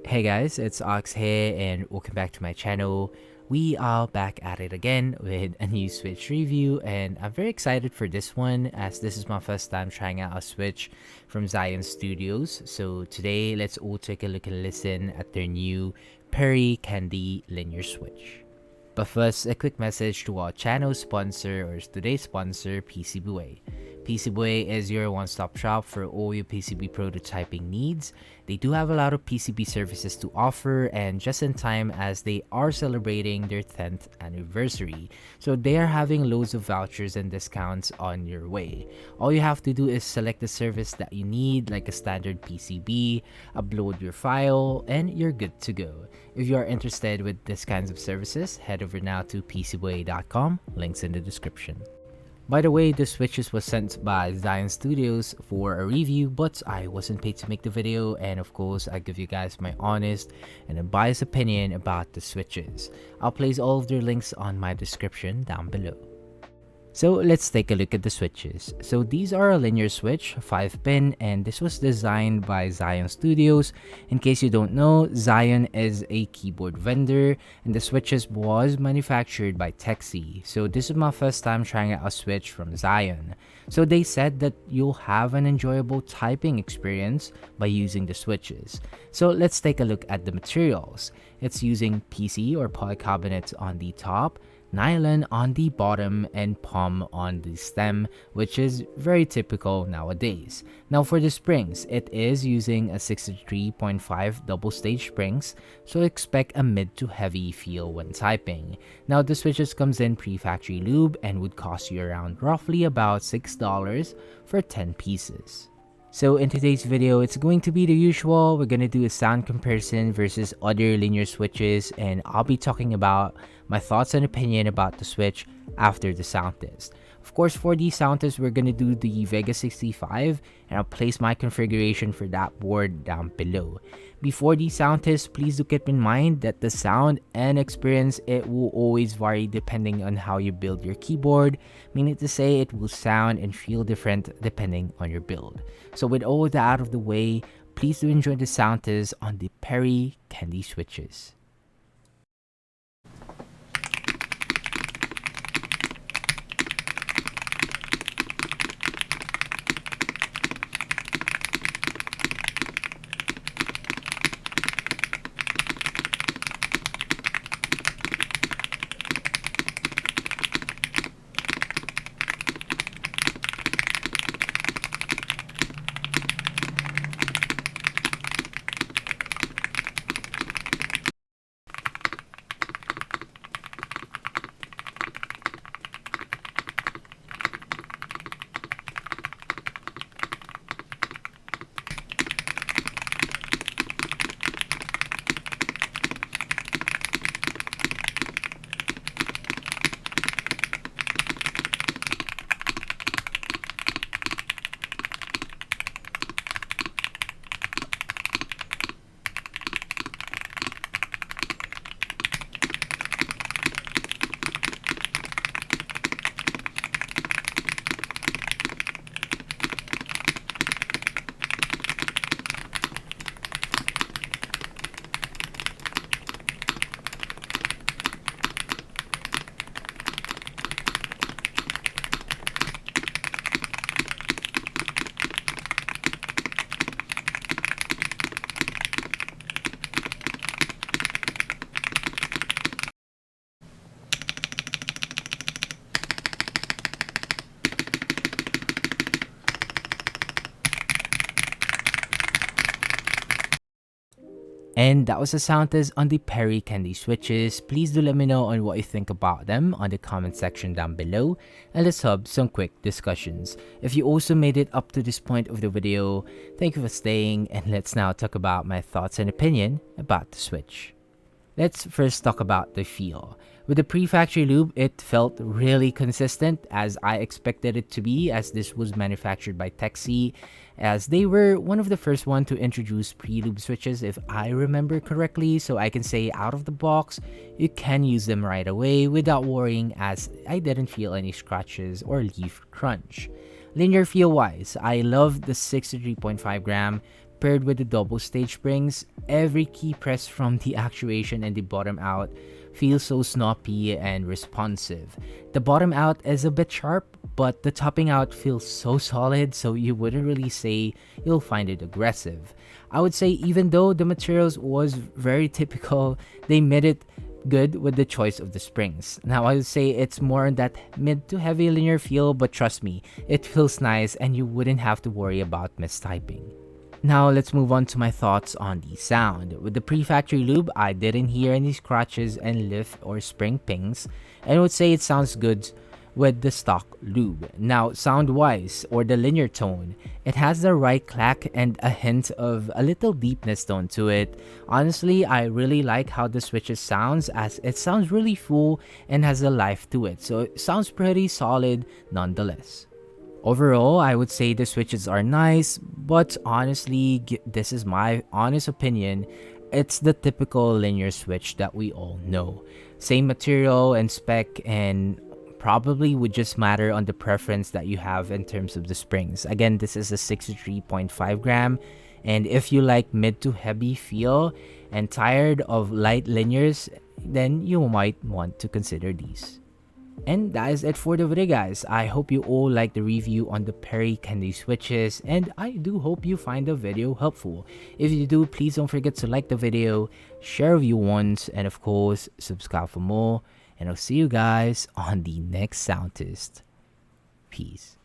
Hey guys, it's Ox here and welcome back to my channel. We are back at it again with a new Switch review, and I'm very excited for this one as this is my first time trying out a Switch from Zion Studios. So today, let's all take a look and listen at their new Peri Candy linear Switch. But first, a quick message to our channel sponsor or today's sponsor, PCBWay. PCBWay is your one-stop shop for all your PCB prototyping needs. They do have a lot of PCB services to offer, and just in time as they are celebrating their 10th anniversary. So they are having loads of vouchers and discounts on your way. All you have to do is select the service that you need, like a standard PCB, upload your file, and you're good to go. If you are interested with these kinds of services, head over now to PCBWay.com, links in the description. By the way, the Switches was sent by Zion Studios for a review, but I wasn't paid to make the video, and of course I give you guys my honest and unbiased opinion about the Switches. I'll place all of their links on my description down below. So let's take a look at the switches. So these are a linear switch, 5-pin, and this was designed by Zion Studios. In case you don't know, Zion is a keyboard vendor, and the switches was manufactured by Texi. So this is my first time trying out a switch from Zion. So they said that you'll have an enjoyable typing experience by using the switches. So let's take a look at the materials. It's using PC or polycarbonate on the top, nylon on the bottom, and POM on the stem, which is very typical nowadays. Now for the springs, it is using a 63.5 double stage springs, so expect a mid to heavy feel when typing. Now the switches comes in pre-factory lube and would cost you around roughly about $6 for 10 pieces. So in today's video, it's going to be the usual. We're going to do a sound comparison versus other linear switches, and I'll be talking about my thoughts and opinion about the Switch after the sound test. Of course, for the sound test, we're going to do the Vega 65, and I'll place my configuration for that board down below. Before the sound test, please do keep in mind that the sound and experience, it will always vary depending on how you build your keyboard, meaning to say it will sound and feel different depending on your build. So with all that out of the way, please do enjoy the sound test on the Peri Candy Switches. And that was a sound test on the Peri Candy Switches. Please do let me know on what you think about them on the comment section down below, and let's have some quick discussions. If you also made it up to this point of the video, thank you for staying, and let's now talk about my thoughts and opinion about the Switch. Let's first talk about the feel. With the pre-factory lube, it felt really consistent as I expected it to be, as this was manufactured by Texi, as they were one of the first one to introduce pre-lube switches if I remember correctly, so I can say out of the box, you can use them right away without worrying, as I didn't feel any scratches or leaf crunch. Linear feel wise, I love the 63.5 gram paired with the double stage springs, every key press from the actuation and the bottom out feels so snappy and responsive. The bottom out is a bit sharp, but the topping out feels so solid, so you wouldn't really say you'll find it aggressive. I would say even though the materials was very typical, they made it good with the choice of the springs. Now I would say it's more on that mid to heavy linear feel, but trust me, it feels nice and you wouldn't have to worry about mistyping. Now let's move on to my thoughts on the sound. With the pre-factory lube, I didn't hear any scratches and lift or spring pings, and I would say it sounds good with the stock lube. Now sound wise, or the linear tone, it has the right clack and a hint of a little deepness tone to it. Honestly, I really like how the switches sounds, as it sounds really full and has a life to it, so it sounds pretty solid nonetheless. Overall, I would say the switches are nice, but honestly, this is my honest opinion, it's the typical linear switch that we all know. Same material and spec, and probably would just matter on the preference that you have in terms of the springs. Again, this is a 63.5 gram, and if you like mid to heavy feel and tired of light linears, then you might want to consider these. And that is it for the video, guys. I hope you all like the review on the Peri Candy Switches, and I do hope you find the video helpful. If you do, please don't forget to like the video, share if you want, and of course, subscribe for more. And I'll see you guys on the next Soundtest. Peace.